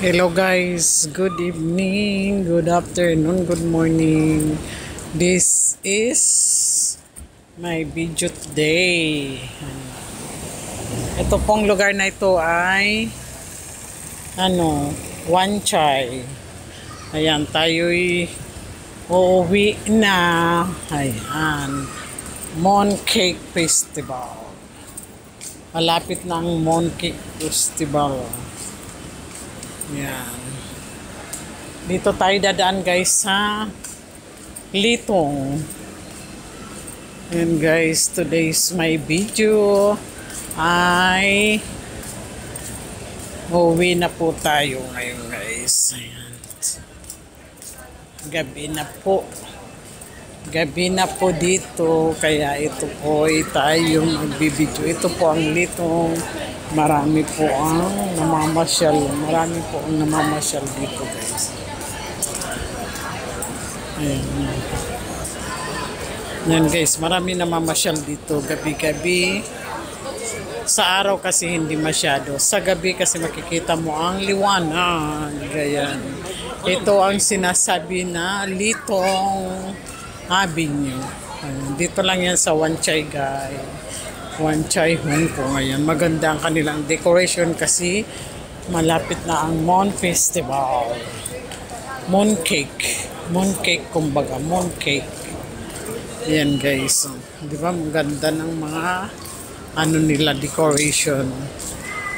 Hello guys, good evening, good afternoon, good morning. This is my video today. Ito pong lugar na ito ay Wan Chai. Ayan, tayo'y uuwi na. Ayan, Mooncake Festival. Malapit na ang Mooncake Festival. Yan. Dito tayo dadaan guys sa Litong. And guys, today's my video ay uwi na po tayo ngayon guys. Ayan. Gabi na po. Gabi na po dito. Kaya ito po ay tayong magbibideo. Ito po ang Litong. Marami po ang namamasyal. Marami po ang namamasyal dito guys. Ayan. Yan guys, marami namamasyal dito gabi-gabi. Sa araw kasi hindi masyado. Sa gabi kasi makikita mo ang liwanag. Ganyan. Ito ang sinasabi na Litong Avenue. Dito lang yan sa Wan Chai guys. Wan Chai, Hong Kong. Ayan, maganda ang kanilang decoration kasi malapit na ang Moon Festival. Mooncake. Mooncake kumbaga. Mooncake. Ayan guys. Di ba? Maganda ng mga nila decoration.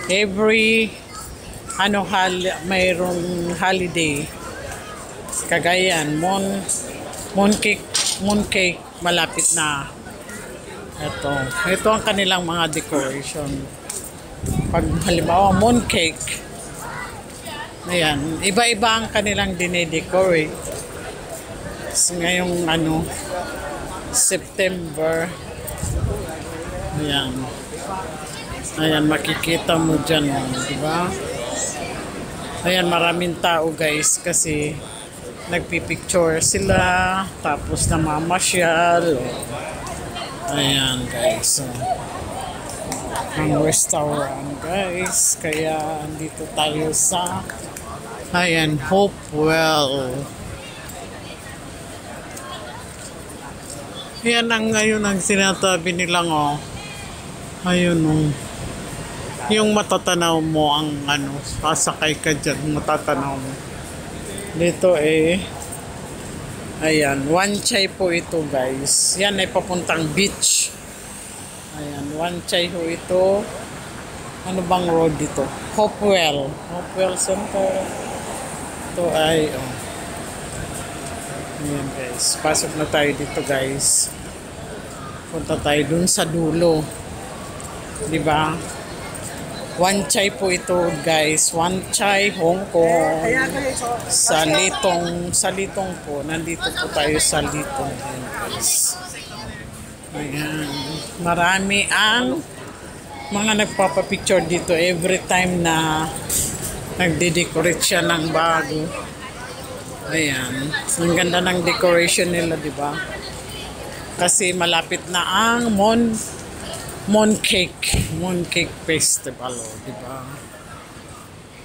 Every mayroong holiday. Kagayan. Mooncake malapit na. Ito ang kanilang mga decoration. Pag halimbawa mooncake, ayan, iba-iba ang kanilang dine-decorate. Ngayong September, ayan, makikita mo dyan, di ba? Ayan, maraming tao guys kasi nagpipicture sila, tapos namamasyal. Ayan guys, ang restaurant guys, kaya andito tayo sa Hopewell. Yan ang ngayon ang sinatabi nilang ayun yung matatanaw mo ang pasakay ka dyan, matatanaw mo dito ayan, Wan Chai po ito guys. Yan ay papuntang beach. Ayan, Wan Chai ho ito. Ano bang road dito? Hopewell. Hopewell Center. Ito ay ayan guys. Pasok na tayo dito guys. Punta tayo dun sa dulo. Diba? Wan Chai po ito guys. Wan Chai, Hong Kong. Sa Litong po. Nandito po tayo sa Litong. Ayan guys. Ayan. Marami ang mga nagpapapicture dito every time na nagde-decorate siya ng bago. Ayan. Ang ganda ng decoration nila, diba? Kasi malapit na ang Mooncake Festival, diba?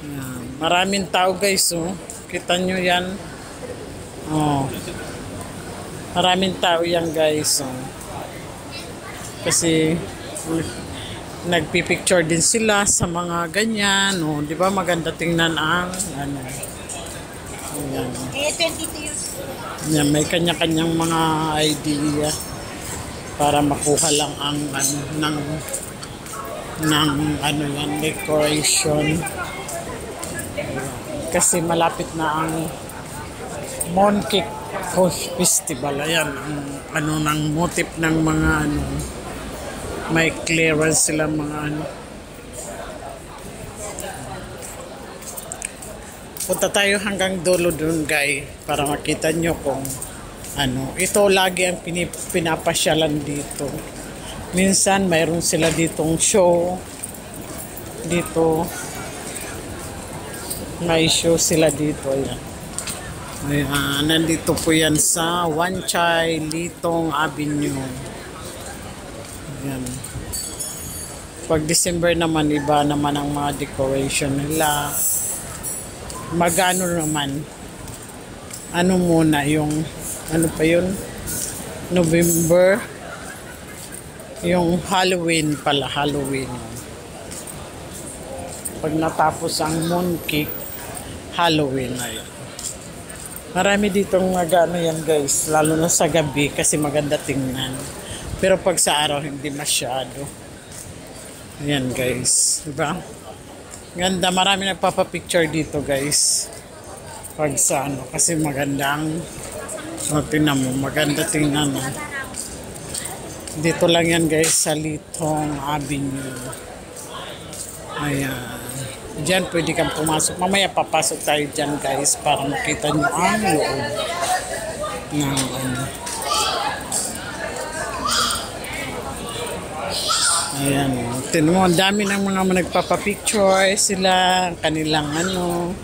Ayan. Maraming tao guys, kita nyo yan. Maraming tao yan guys, kasi nagpipicture din sila sa mga ganyan, diba? Maganda tingnan ang ayan. Ayan, may kanya-kanyang mga idea para makuha lang ang yan, decoration. Kasi malapit na ang Mooncake Festival. Ayan, ng motif ng mga may clearance sila mga Punta tayo hanggang dulo dun guys para makita nyo kung ito lagi ang pinapasyalan dito. Minsan mayroon sila ditong show dito, may show sila dito. Ayan, nandito po yan sa Wan Chai Litong Avenue. Ayan. Pag December naman, iba naman ang mga decoration nila. magano naman. Ano muna yung, ano pa yun? November. Yung Halloween pala, Halloween. Pag natapos ang mooncake, Halloween na yan. Marami ditong magano yan guys, lalo na sa gabi kasi maganda tingnan. Pero pag sa araw, hindi masyado. Ayan guys, diba? Ganda, marami nagpapapicture dito guys. Pag sa ano, kasi magandang, tingnan mo, maganda tingnan mo. Dito lang yan guys, sa Litong Avenue. Ayan. Diyan pwede kang pumasok. Mamaya papasok tayo dyan guys para makita nyo ang loob ng ano. Ayan. Tignan mo, ang dami ng mga nagpapapicture sila. Kanilang ano.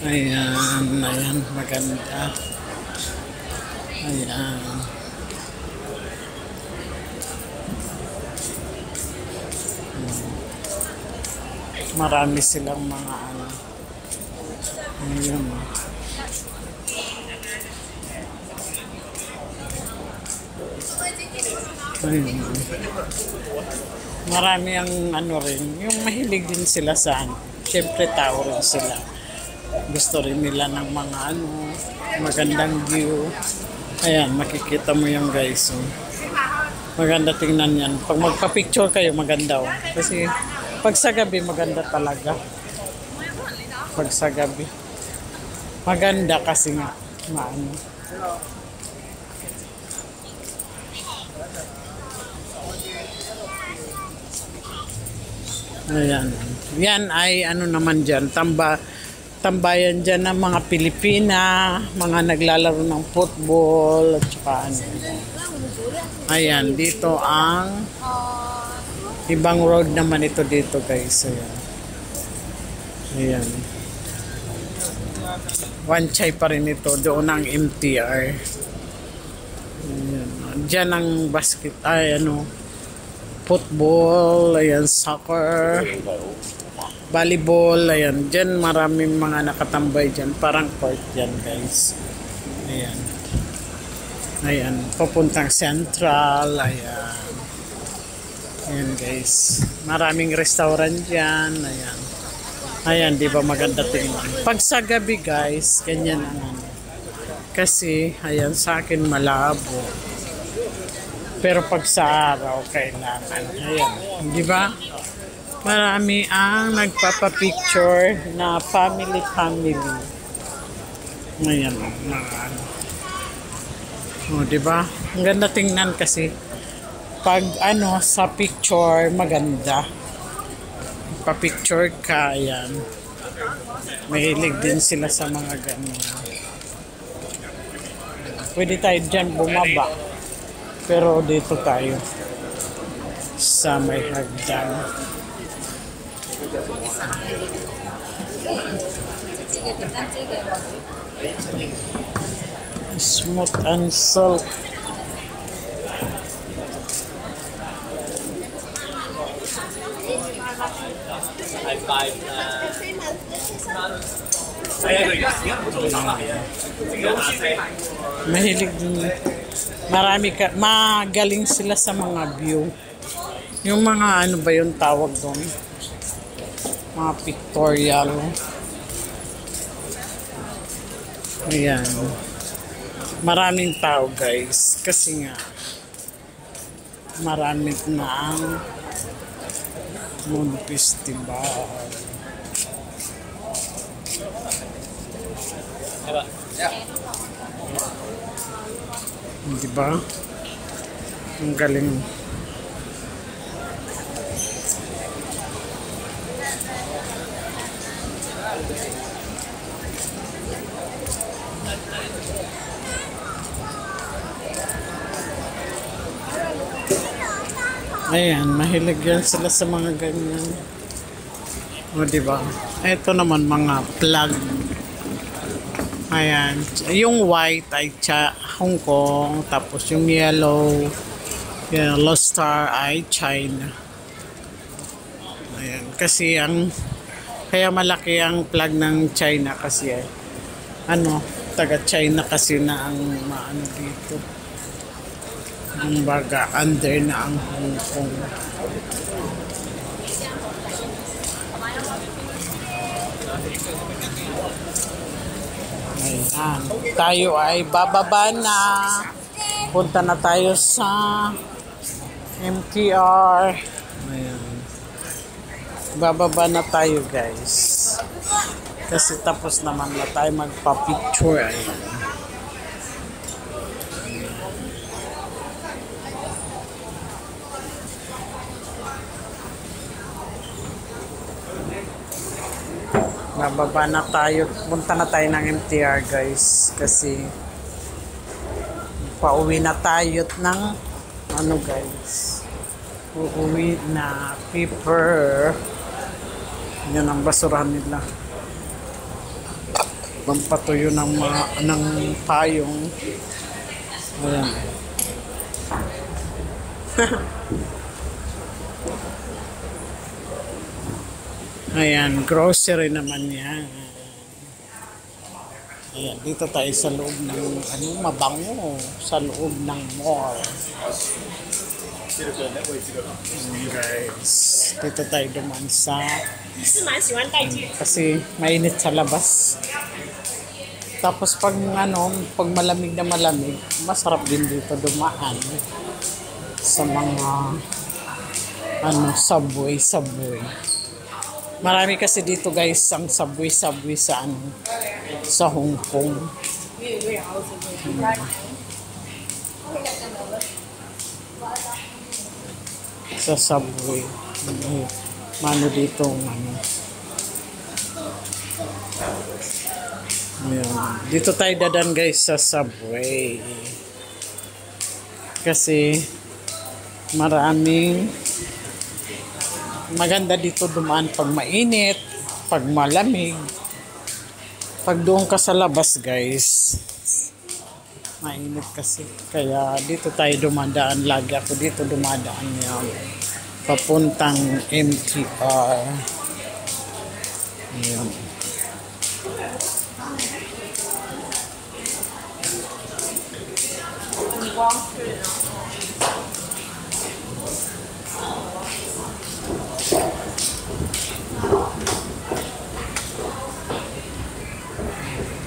Ayan. Ayan. Maganda. Ayan. Marami silang mga ano. Ayun. Ayun. Marami ang ano rin. Yung mahilig din sila sa ano. Siyempre tao rin sila. Gusto rin nila ng mga ano. Magandang view. Ayan, makikita mo yung guys. So, maganda tingnan yan. Pag magpa-picture kayo, maganda. Oh. Kasi pag sa gabi, maganda talaga. Pag sa gabi. Maganda kasi nga. Maano. Ayan. Yan ay ano naman dyan. Tambayan dyan ng mga Pilipina. Mga naglalaro ng football. At saka ano. Ayan. Dito ang ibang road naman ito dito guys. Ayan. Ayan. One Chay pa rin ito. Doon ang MTR. Ayan. Diyan ang basket. Ay ano. Football. Ayan. Soccer. Volleyball. Ayan. Diyan maraming mga nakatambay dyan. Parang court dyan guys. Ayan. Ayan. Papuntang Central. Ayan. Ayan guys. Maraming restaurant dyan. Ayan. Ayan, di ba maganda tingnan. Pag sa gabi guys, ganyan ang ano. Kasi, ayan, sa akin malabo. Pero pag sa araw, kailangan. Ayan. Di ba? Marami ang nagpapapicture na family. Ayan. Ano. O, di ba? Ang ganda tingnan kasi. Pag ano sa picture maganda, pa-picture ka, ayan. Mahilig din sila sa mga ganyan. Pwede tayo dyan bumaba, pero dito tayo sa may hagdan. Smooth and salt. Mahilig din. Magaling sila sa mga view. Yung mga ano ba yung tawag doon? Mga pictorial. Ayan. Maraming tao guys. Kasi nga maraming na ang Moon Festival. Diba? Ang galing. Ayan, mahilig yan sila sa mga ganyan. O, diba? Ito naman mga plug. Ayan. Yung white ay Hong Kong. Tapos yung yellow star ay China. Ayan. Kasi ang Kaya malaki ang flag ng China kasi ano, taga China kasi na ang maano dito. Ang baga under na ang Hong Kong. Ayan. Tayo ay bababa na. Punta na tayo sa MTR. Ayan. Bababa na tayo guys. Kasi tapos naman na tayo magpa-picture. Ayan. Bababa na tayo. Punta na tayo ng MTR guys. Kasi pauwi na tayo ng ano guys. Uuwi na paper. Yan ang basurahan nila. Pampatuyo ng payong. Ayan. Ayan, grocery naman yan. Ayan, dito tayo sa loob ng ano, mabango. Sa loob ng mall. Guys, dito tayo duman sa kasi mainit sa labas. Tapos pag ano, pag malamig na malamig, masarap din dito dumaan sa mga ano, subway. Marami kasi dito guys ang subway sa ano, sa Hong Kong. Sa subway. Mano dito ano. Ayan. Dito tayo dadan guys sa subway. Kasi maraming maganda dito dumaan pag mainit, pag malamig. Pag doon ka sa labas guys, mainit kasi. Kaya dito tayo dumadaan. Lagi ako dito dumadaan yan. Papuntang MTR. Ayan.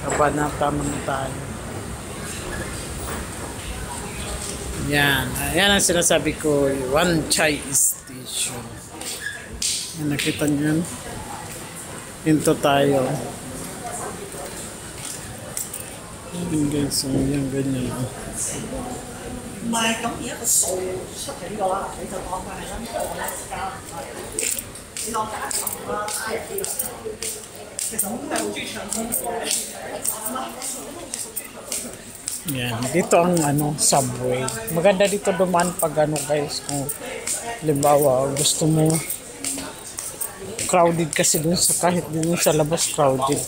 Kabanata naman tayo. Yan. Yan ang sinasabi ko. Wan Chai Station. Yan, nakita nyo yun? Hinto tayo. Yan guys. So, yan ganyan. Yan, dito ang ano, subway. Maganda dito dumaan pag ano guys, kung halimbawa gusto mo crowded kasi dun sa kahit dun sa labas crowded.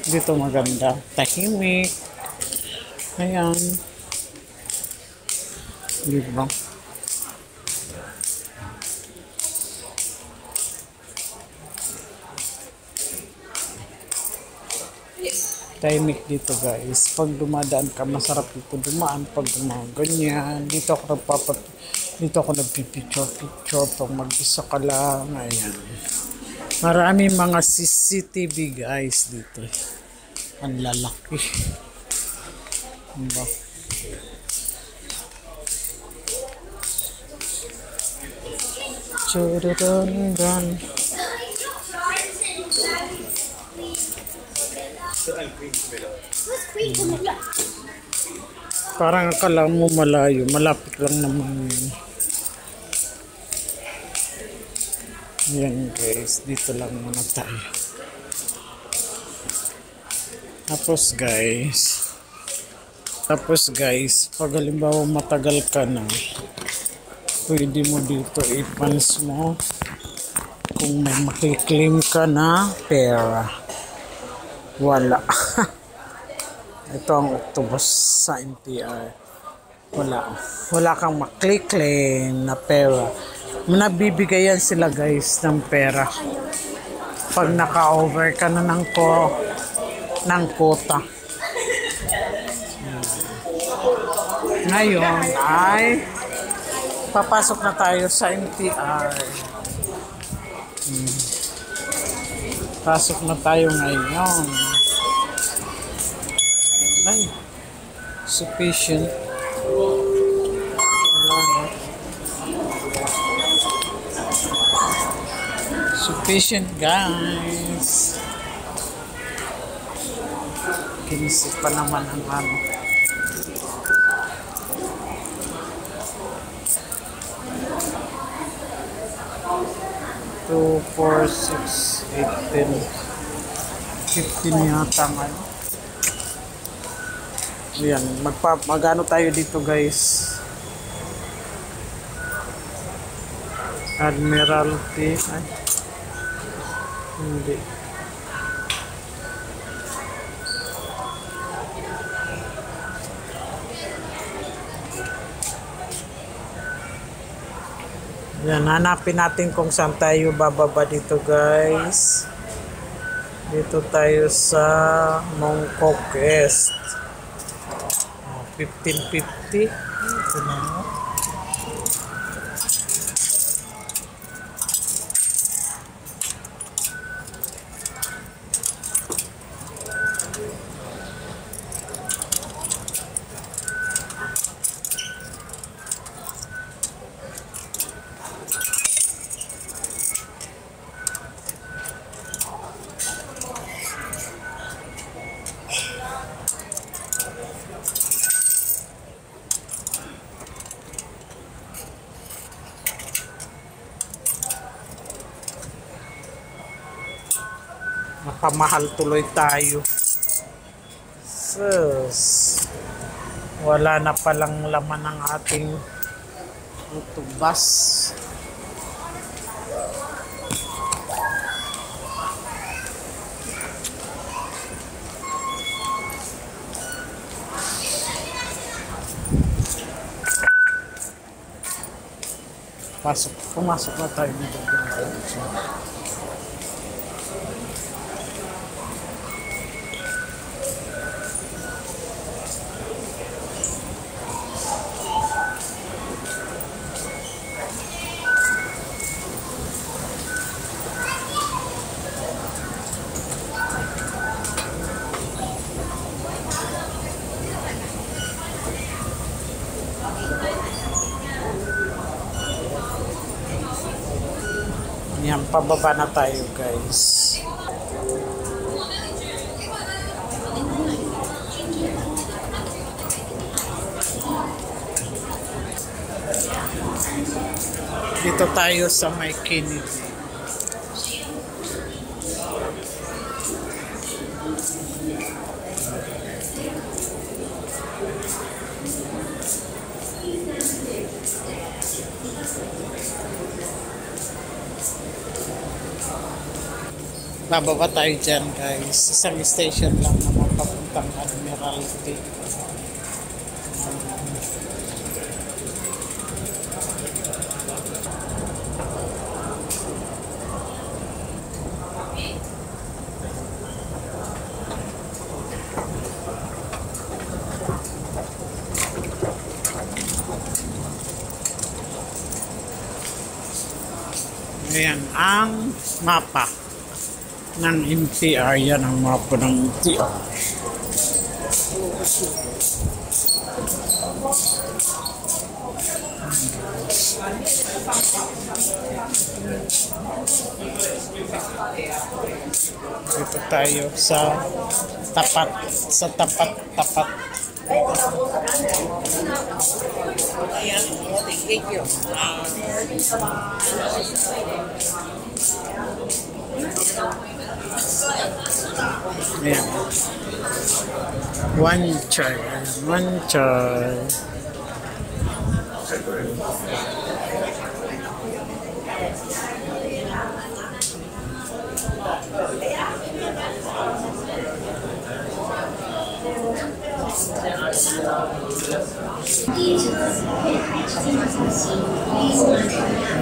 Dito maganda, tahimik. Ayan. Diba? Tahimik dito guys. Pag dumadaan ka, masarap dito dumaan. Pag dumaan ganyan, dito ako nagpipicture pag mag-isa ka lang. Ayan. Marami mga CCTV guys dito. Ang lalaki. Diba? Chururungan. Parang akala mo malayo, malapit lang naman yun. Yan guys, dito lang muna tayo. Tapos guys, pag halimbawa matagal ka na, pwede mo dito i-funds mo kung may makiklaim ka na pera. Wala. Ito ang octopus sa MTR. Wala kang makiklaim na pera. Nabibigayan sila guys ng pera. Pag naka-over ka na ng quota. Ngayon ay papasok na tayo sa MTR. Pasok na tayo ngayon. Ay, sufficient. Sufficient guys. Kinisip pa naman ang ano. Two, 4, 6, 8, 10, 15 yata ngayon. Ayan, magano tayo dito guys. Admiralty. Ay, hindi. Yan, hanapin natin kung saan tayo bababa dito guys. Dito tayo sa Mongkok East. 1550. Ito na. Nakamahal tuloy tayo. Sus. Wala na palang laman ng ating bus. Pumasok na tayo dito. Yan, pababa na tayo guys. Dito tayo sa may Kennedy. Bababa tayo dyan guys. Isang station lang naman papuntang Admiralty. Ayan ang mapa ng MTR. Yan ang mapa ng MTR. Dito tayo sa tapat. Ayan, thank you. Ayan. One chai.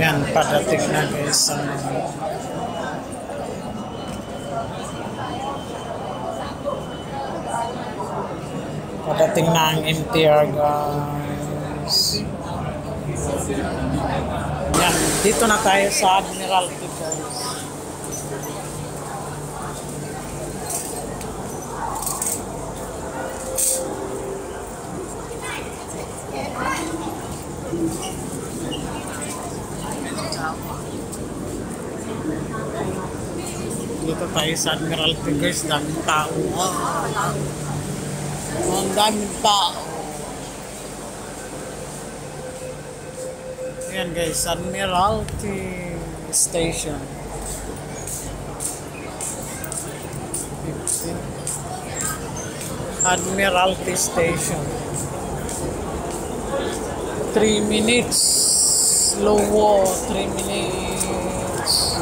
Yan, Padating na guys ang padating na ang MTR guys. Yan, dito na tayo sa Admiralty guys. Dito tayo sa Admiralty guys, daming tao. Ang daming tao. Ayan guys, Admiralty Station. 15. Admiralty Station. 3 minutes. Slow walk, 3 minutes.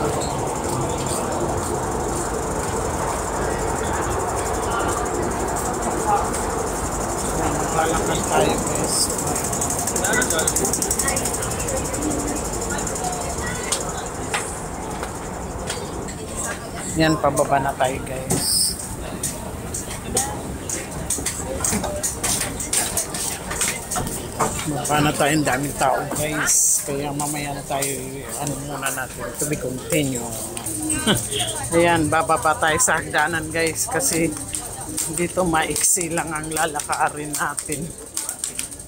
Lalakad tayo guys. Yan, pababa na tayo guys. Baba na tayo, ang daming tao guys. Kaya mamaya na tayo, ano muna natin, to be continue. Ayan, bababa tayo sa hagdanan guys. Kasi dito maiksi lang ang lalakarin natin.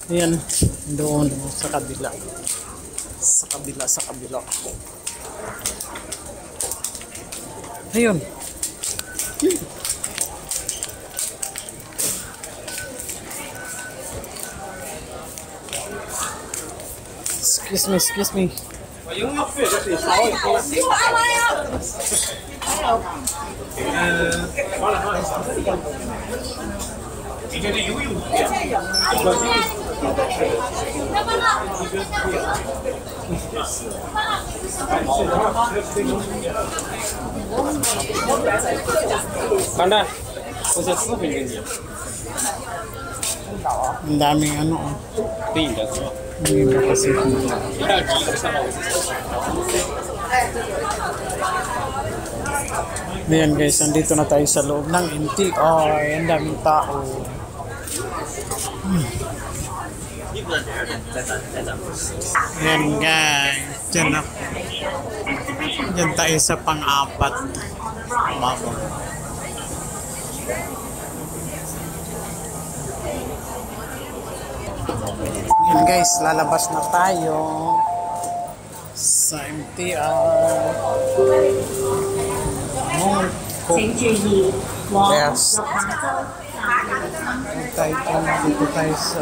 Ayan, doon sa kabila. Sa kabila. Ayun. Excuse me. Kanda, usah pinggirnya. Ang daming ano. Tidak. Hindi ba kasi ayan guys, nandito na tayo sa loob ng MTR. Ang daming tao. Ayan guys, dyan tayo sa pang-apat. Ayan guys, lalabas na tayo sa MTR. Yes. Dito tayo sa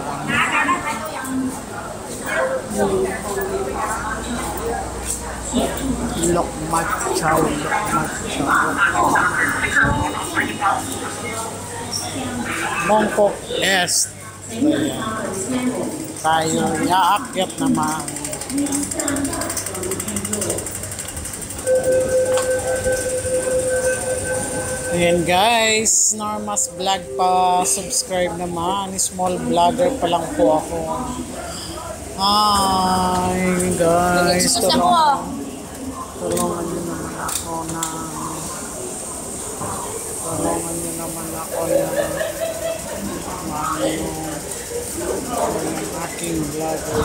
Lokmat Chow. Mongkok Est. Tayo iaakyat naman. Ayan guys, Norma's Vlog pa, subscribe naman, small vlogger pa lang po ako. Hi guys, tulungan nyo naman ako na yung aking vlogger.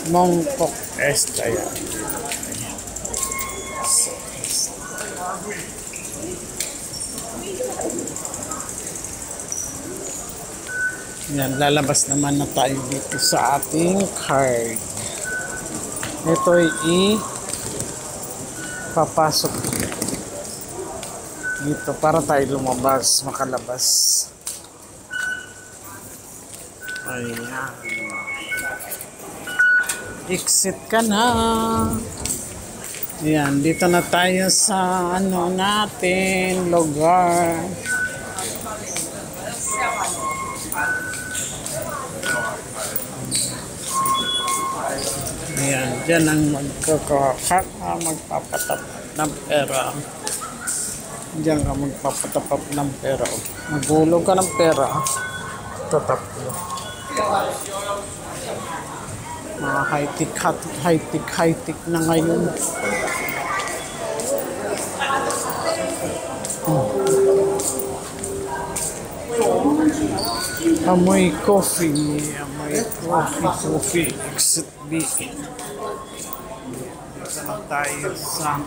Mongkok Est ayan. Yan, lalabas naman na tayo dito sa ating card. Ito ay papasok dito para tayo lumabas, makalabas. Ayan. Exit ka na. Ayan, dito na tayo sa ano natin, lugar. Ayan, dyan ang magpapatap ng pera. Diyan ka magpapatapap ng pera. Magulog ka ng pera. Tatap mo. Mga high-tech na ngayon. Amoy coffee. Exit B. Dito na tayo sa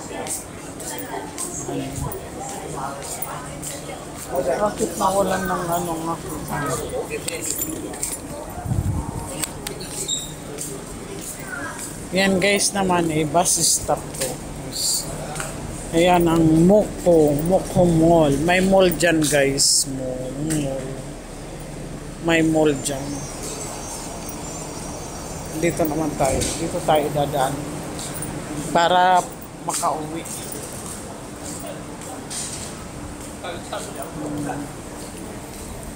bakit nawalan ng ano nga? Yan guys naman bus stop to. Ayan ang Moko Mall. May mall dyan guys. Mall. May mall dyan. Dito naman tayo. Dito tayo dadaan. Para makauwi.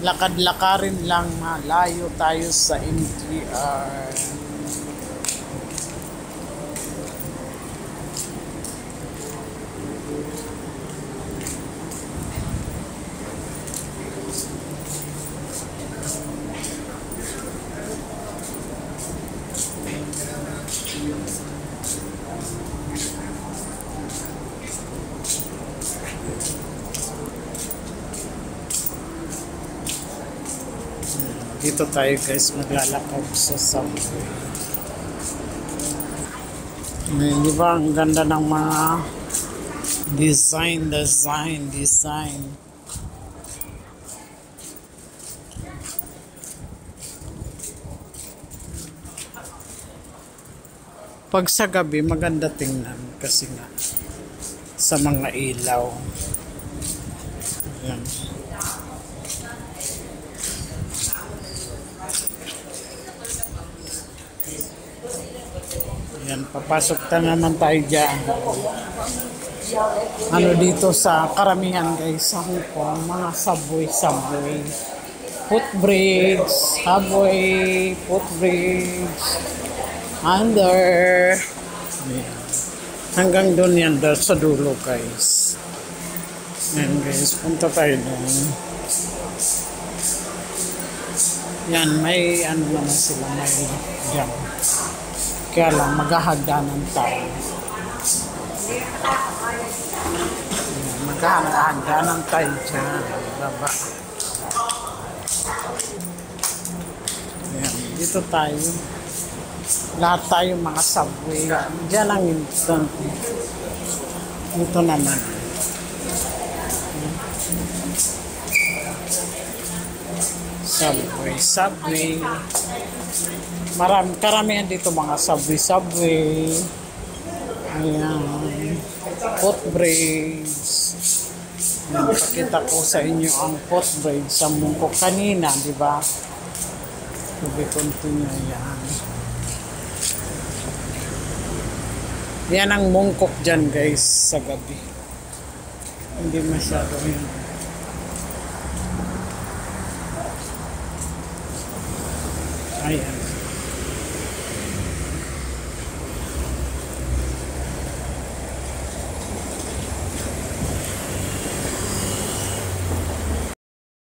Lakad-lakarin lang, malayo tayo sa MTR. Dito tayo guys maglalakad sa subway. Di ba ang ganda ng mga design. Pag sa gabi maganda tingnan kasi nga sa mga ilaw. Yan. Yan, papasok na naman tayo dyan. Ano dito sa karamihan guys sa Hong Kong, mga subway. Footbridge, subway, footbridge, under. Yan. Hanggang doon yan, sa dulo guys. Yan guys, punta tayo doon. Yan, may ano naman sila, may dyan. Kaya lang, maghahagdanan tayo. Maghahagdanan tayo dyan. Baba. Ayan, dito tayo. Lahat tayo mga subway. Diyan ang instant. Dito naman. Subway. Karamihan dito mga subway. Ayan. Footbridge. Ayan, pakita ko sa inyo ang footbridge sa Mungkok kanina, di ba? To be continue. Ayan. Yan ang Mungkok dyan guys sa gabi. Hindi masyado yun. Ayan.